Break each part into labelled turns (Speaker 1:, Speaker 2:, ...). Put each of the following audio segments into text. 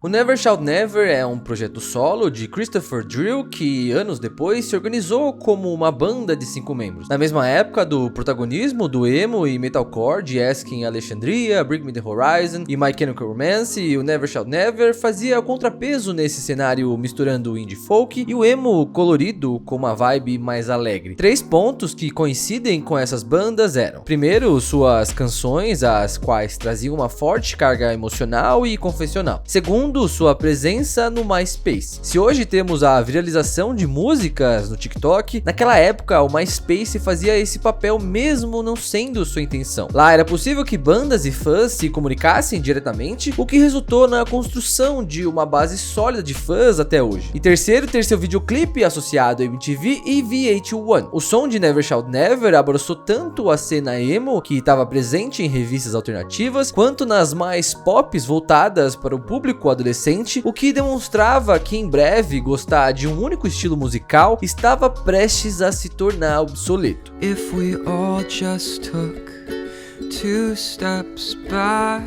Speaker 1: O Never Shout Never é um projeto solo de Christopher Drill que, anos depois, se organizou como uma banda de 5 membros. Na mesma época do protagonismo do emo e metalcore de Asking Alexandria, Bring Me The Horizon e My Chemical Romance, o Never Shout Never fazia contrapeso nesse cenário misturando o indie folk e o emo colorido com uma vibe mais alegre. 3 pontos que coincidem com essas bandas eram: primeiro, suas canções, as quais traziam uma forte carga emocional e confessional. Segundo, sua presença no MySpace. Se hoje temos a viralização de músicas no TikTok, naquela época o MySpace fazia esse papel mesmo não sendo sua intenção. Lá era possível que bandas e fãs se comunicassem diretamente, o que resultou na construção de uma base sólida de fãs até hoje. E terceiro, ter seu videoclipe associado a MTV e VH1. O som de Never Shout Never abraçou tanto a cena emo, que estava presente em revistas alternativas, quanto nas mais pops voltadas para o público adolescente, o que demonstrava que em breve gostar de um único estilo musical estava prestes a se tornar obsoleto.
Speaker 2: If we all just took 2 steps back.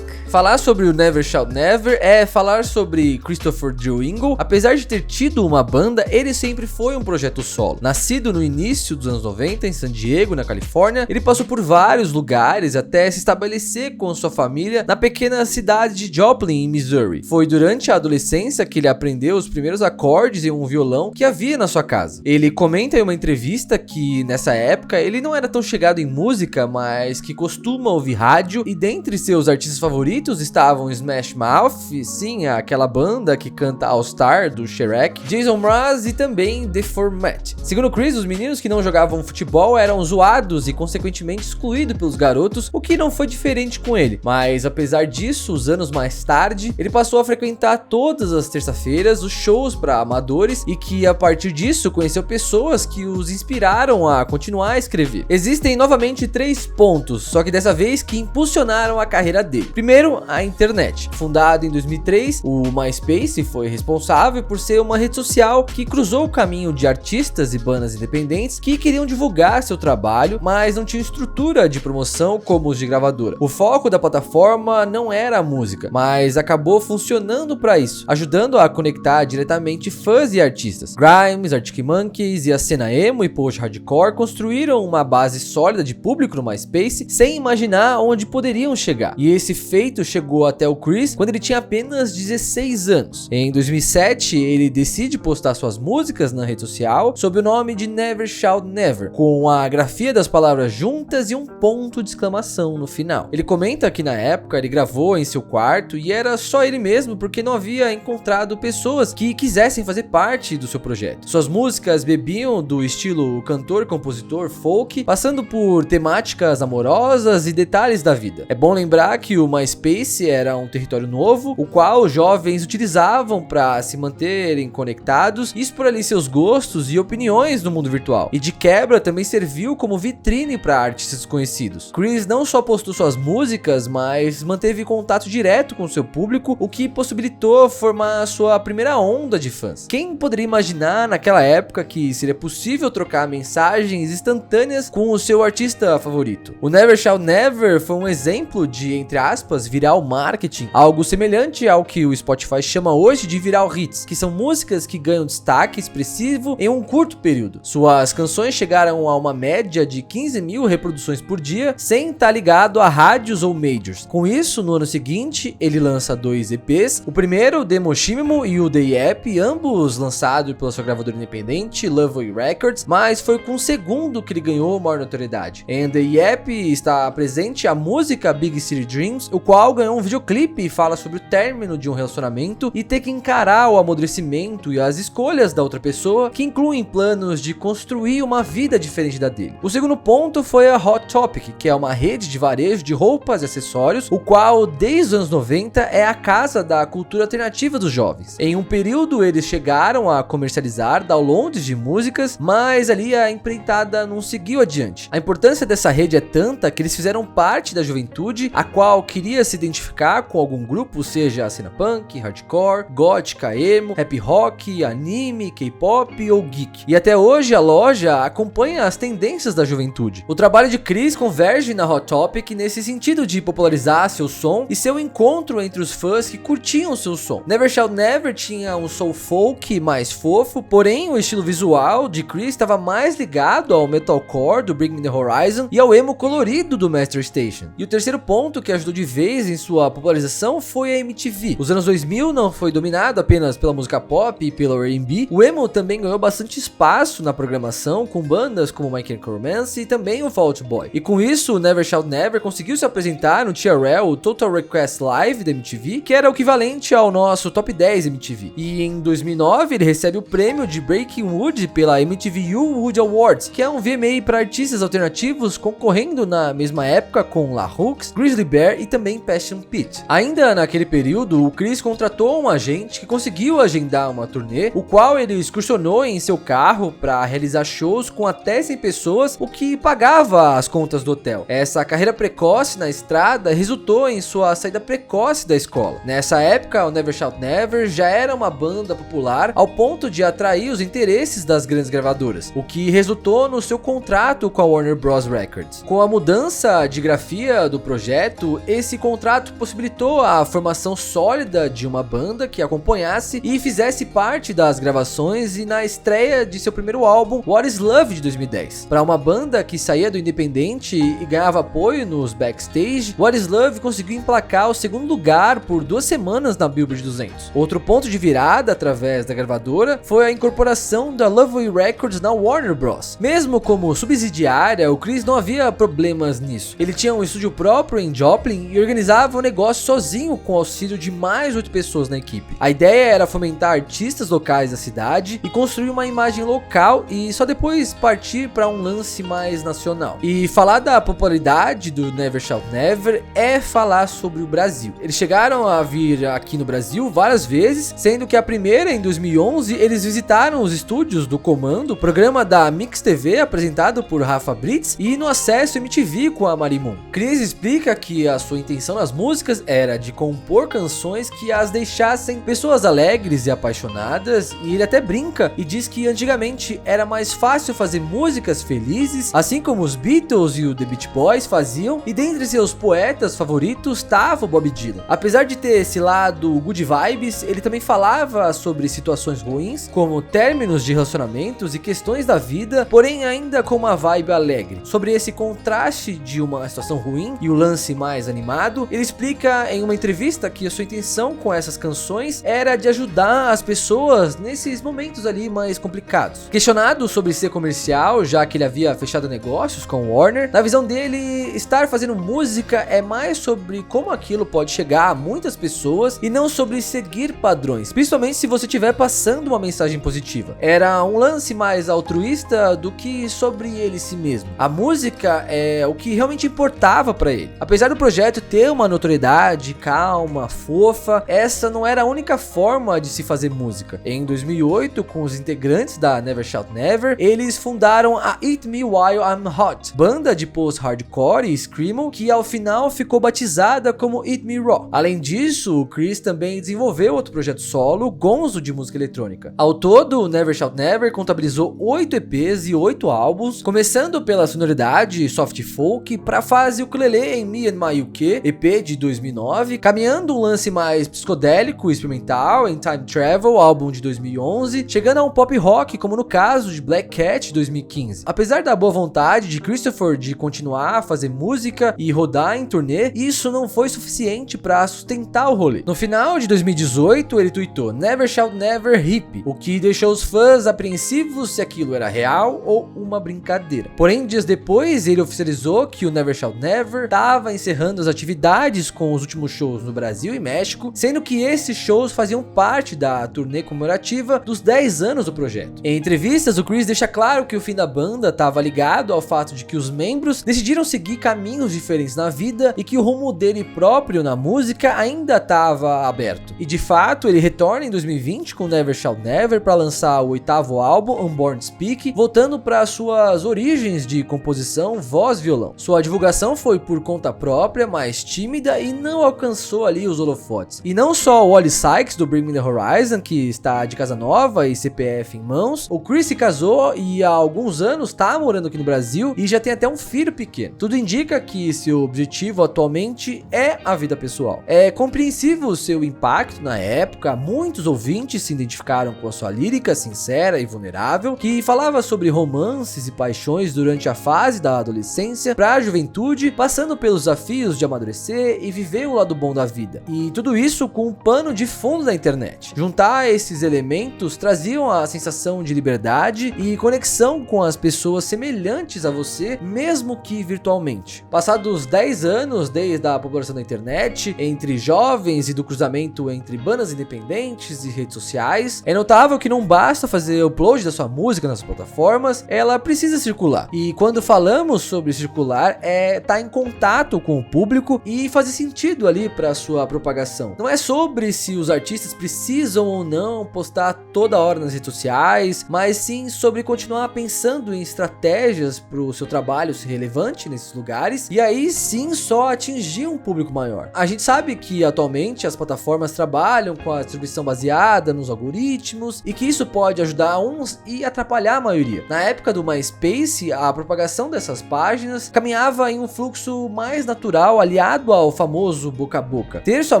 Speaker 1: Falar sobre o Never Shout Never é falar sobre Christopher Drill Ingle. Apesar de ter tido uma banda, ele sempre foi um projeto solo. Nascido no início dos anos 90 em San Diego, na Califórnia, ele passou por vários lugares até se estabelecer com sua família na pequena cidade de Joplin, em Missouri. Foi durante a adolescência que ele aprendeu os primeiros acordes em um violão que havia na sua casa. Ele comenta em uma entrevista que nessa época ele não era tão chegado em música, mas que costuma ouvir rádio, e dentre seus artistas favoritos estavam Smash Mouth, sim, aquela banda que canta All Star do Shrek, Jason Mraz e também The Format. Segundo Chris, os meninos que não jogavam futebol eram zoados e consequentemente excluídos pelos garotos, o que não foi diferente com ele. Mas apesar disso, uns anos mais tarde, ele passou a frequentar todas as terças-feiras os shows para amadores e que a partir disso conheceu pessoas que os inspiraram a continuar a escrever. Existem novamente 3 pontos, só que dessa vez que impulsionaram a carreira dele. Primeiro, a internet. Fundado em 2003, o MySpace foi responsável por ser uma rede social que cruzou o caminho de artistas e bandas independentes que queriam divulgar seu trabalho, mas não tinham estrutura de promoção como os de gravadora. O foco da plataforma não era a música, mas acabou funcionando para isso, ajudando a conectar diretamente fãs e artistas. Grimes, Arctic Monkeys e a cena emo e post-hardcore construíram uma base sólida de público no MySpace sem imaginar onde poderiam chegar. E esse feito chegou até o Chris quando ele tinha apenas 16 anos. Em 2007, ele decide postar suas músicas na rede social sob o nome de Never Shout Never, com a grafia das palavras juntas e um ponto de exclamação no final. Ele comenta que na época ele gravou em seu quarto e era só ele mesmo porque não havia encontrado pessoas que quisessem fazer parte do seu projeto. Suas músicas bebiam do estilo cantor-compositor folk, passando por temáticas amorosas e detalhes da vida. É bom lembrar que o MySpace era um território novo, o qual os jovens utilizavam para se manterem conectados e expor ali seus gostos e opiniões no mundo virtual. E de quebra também serviu como vitrine para artistas desconhecidos. Chris não só postou suas músicas, mas manteve contato direto com seu público, o que possibilitou formar sua primeira onda de fãs. Quem poderia imaginar naquela época que seria possível trocar mensagens instantâneas com o seu artista favorito? O Never Shout Never foi um exemplo de, entre aspas, viral marketing, algo semelhante ao que o Spotify chama hoje de viral hits, que são músicas que ganham destaque expressivo em um curto período. Suas canções chegaram a uma média de 15 mil reproduções por dia, sem estar ligado a rádios ou majors. Com isso, no ano seguinte, ele lança 2 EPs, o primeiro, o Demo Shimimo e o The Yep, ambos lançados pela sua gravadora independente, Lovely Records, mas foi com o segundo que ele ganhou maior notoriedade. Em The Yep está presente a música Big City Dreams, o qual ganhou um videoclipe e fala sobre o término de um relacionamento e ter que encarar o amadurecimento e as escolhas da outra pessoa, que incluem planos de construir uma vida diferente da dele. O segundo ponto foi a Hot Topic, que é uma rede de varejo de roupas e acessórios, o qual desde os anos 90 é a casa da cultura alternativa dos jovens. Em um período eles chegaram a comercializar downloads de músicas, mas ali a empreitada não seguiu adiante. A importância dessa rede é tanta que eles fizeram parte da juventude, a qual queria se identificar com algum grupo, seja a cena punk, hardcore, gótica, emo, rap rock, anime, K-pop ou geek. E até hoje a loja acompanha as tendências da juventude. O trabalho de Chris converge na Hot Topic nesse sentido de popularizar seu som e seu encontro entre os fãs que curtiam seu som. Never Shout Never tinha um soul folk mais fofo, porém o estilo visual de Chris estava mais ligado ao metalcore do Bring Me The Horizon e ao emo colorido do Master Station. E o terceiro ponto que ajudou de vez em sua popularização foi a MTV. Os anos 2000 não foi dominado apenas pela música pop e pelo R&B, o emo também ganhou bastante espaço na programação com bandas como My Chemical Romance e também o Fall Out Boy. E com isso, o Never Shout Never conseguiu se apresentar no TRL, o Total Request Live da MTV, que era o equivalente ao nosso Top 10 MTV. E em 2009 ele recebe o prêmio de Breaking Wood pela MTV Wood Awards, que é um VMA para artistas alternativos, concorrendo na mesma época com La Hooks, Grizzly Bear e também Passion Pit. Ainda naquele período, o Chris contratou um agente que conseguiu agendar uma turnê, o qual ele excursionou em seu carro para realizar shows com até 100 pessoas, o que pagava as contas do hotel. Essa carreira precoce na estrada resultou em sua saída precoce da escola. Nessa época, o Never Shout Never já era uma banda popular ao ponto de atrair os interesses das grandes gravadoras, o que resultou no seu contrato com a Warner Bros. Records. Com a mudança de grafia do projeto, esse contrato possibilitou a formação sólida de uma banda que acompanhasse e fizesse parte das gravações e na estreia de seu primeiro álbum, What Is Love, de 2010. Para uma banda que saía do independente e ganhava apoio nos backstage, What Is Love conseguiu emplacar o segundo lugar por 2 semanas na Billboard 200. Outro ponto de virada através da gravadora foi a incorporação da Lovely Records na Warner Bros. Mesmo como subsidiária, o Chris não havia problemas nisso. Ele tinha um estúdio próprio em Joplin e organizava o negócio sozinho com o auxílio de mais 8 pessoas na equipe. A ideia era fomentar artistas locais da cidade e construir uma imagem local e só depois partir para um lance mais nacional. E falar da popularidade do Never Shout Never é falar sobre o Brasil. Eles chegaram a vir aqui no Brasil várias vezes, sendo que a primeira, em 2011, eles visitaram os estúdios do Comando, programa da Mix TV apresentado por Rafa Brits, e no Acesso MTV com a Marimun. Chris explica que a sua intenção nas músicas era de compor canções que as deixassem pessoas alegres e apaixonadas, e ele até brinca e diz que antigamente era mais fácil fazer músicas felizes, assim como os Beatles e o The Beach Boys faziam, e dentre seus poetas favoritos estava o Bob Dylan. Apesar de ter esse lado good vibes, ele também falava sobre situações ruins, como términos de relacionamentos e questões da vida, porém ainda com uma vibe alegre. Sobre esse contraste de uma situação ruim e o lance mais animado, ele explica em uma entrevista que a sua intenção com essas canções era de ajudar as pessoas nesses momentos ali mais complicados. Questionado sobre ser comercial, já que ele havia fechado negócios com Warner, na visão dele, estar fazendo música é mais sobre como aquilo pode chegar a muitas pessoas e não sobre seguir padrões, principalmente se você estiver passando uma mensagem positiva. Era um lance mais altruísta do que sobre ele si mesmo. A música é o que realmente importava para ele. Apesar do projeto ter uma notoriedade calma, fofa, essa não era a única forma de se fazer música. Em 2008, com os integrantes da Never Shout Never, eles fundaram a Eat Me While I'm Hot, banda de post-hardcore e screamo que ao final ficou batizada como Eat Me Raw. Além disso, o Chris também desenvolveu outro projeto solo, Gonzo, de música eletrônica. Ao todo, o Never Shout Never contabilizou 8 EPs e 8 álbuns, começando pela sonoridade soft folk para a fase ukulele em Me and My UK, EP de 2009, caminhando um lance mais psicodélico e experimental em Time Travel, álbum de 2011, chegando a um pop rock como no caso de Black Cat de 2015. Apesar da boa vontade de Christopher de continuar a fazer música e rodar em turnê, isso não foi suficiente para sustentar o rolê. No final de 2018, ele tweetou Never Shout Never Hip, o que deixou os fãs apreensivos se aquilo era real ou uma brincadeira. Porém, dias depois, ele oficializou que o Never Shout Never estava encerrando as atividades com os últimos shows no Brasil e México, sendo que esses shows faziam parte da turnê comemorativa dos 10 anos do projeto. Em entrevistas, o Chris deixa claro que o fim da banda estava ligado ao fato de que os membros decidiram seguir caminhos diferentes na vida e que o rumo dele próprio na música ainda estava aberto. E de fato, ele retorna em 2020 com Never Shout Never para lançar o 8º álbum, Unborn Speak, voltando para suas origens de composição, voz e violão. Sua divulgação foi por conta própria, mas tímida e não alcançou ali os holofotes. E não só o Wally Sykes do Bring Me The Horizon, que está de casa nova e CPF em mãos, o Chris se casou e há alguns anos está morando aqui no Brasil e já tem até um filho pequeno. Tudo indica que seu objetivo atualmente é a vida pessoal. É compreensível o seu impacto na época, muitos ouvintes se identificaram com a sua lírica sincera e vulnerável, que falava sobre romances e paixões durante a fase da adolescência para a juventude, passando pelos desafios de amadurecer e viver o lado bom da vida. E tudo isso com um pano de fundo da internet. Juntar esses elementos traziam a sensação de liberdade e conexão com as pessoas semelhantes a você, mesmo que virtualmente. Passados 10 anos desde a população da internet, entre jovens e do cruzamento entre bandas independentes e redes sociais, é notável que não basta fazer o upload da sua música nas plataformas, ela precisa circular. E quando falamos sobre circular, é estar em contato com o público e fazer sentido ali para sua propagação. Não é sobre se os artistas precisam ou não postar toda hora nas redes sociais, mas sim sobre continuar pensando em estratégias para o seu trabalho ser relevante nesses lugares e aí sim só atingir um público maior. A gente sabe que atualmente as plataformas trabalham com a distribuição baseada nos algoritmos e que isso pode ajudar uns e atrapalhar a maioria. Na época do MySpace, a propagação dessas páginas caminhava em um fluxo mais natural, aliado ao famoso boca a boca. Ter sua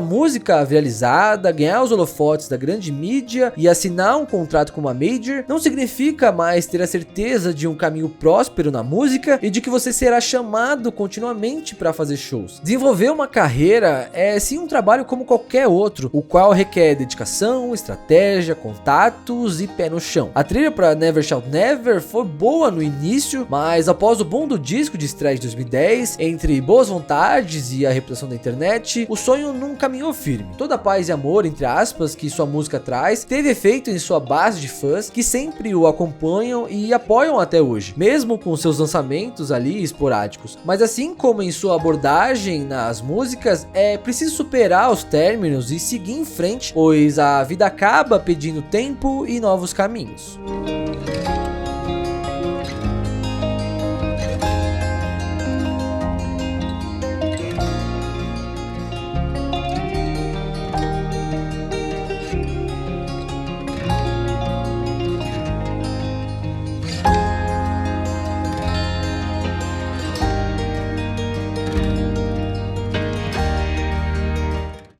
Speaker 1: música viralizada, ganhar os holofotes da grande mídia e assinar um contrato com uma major não significa mais ter a certeza de um caminho próspero na música e de que você será chamado continuamente para fazer shows. Desenvolver uma carreira é sim um trabalho como qualquer outro, o qual requer dedicação, estratégia, contatos e pé no chão. A trilha para Never Shout Never foi boa no início, mas após o boom do disco de estreia de 2010, entre boas vontades e a reputação da internet, o sonho não caminhou firme. Toda a paz e amor, entre aspas, que sua música traz, teve efeito em sua base de fãs que sempre o acompanham e apoiam até hoje, mesmo com seus lançamentos ali esporádicos. Mas assim como em sua abordagem nas músicas, é preciso superar os términos e seguir em frente, pois a vida acaba pedindo tempo e novos caminhos.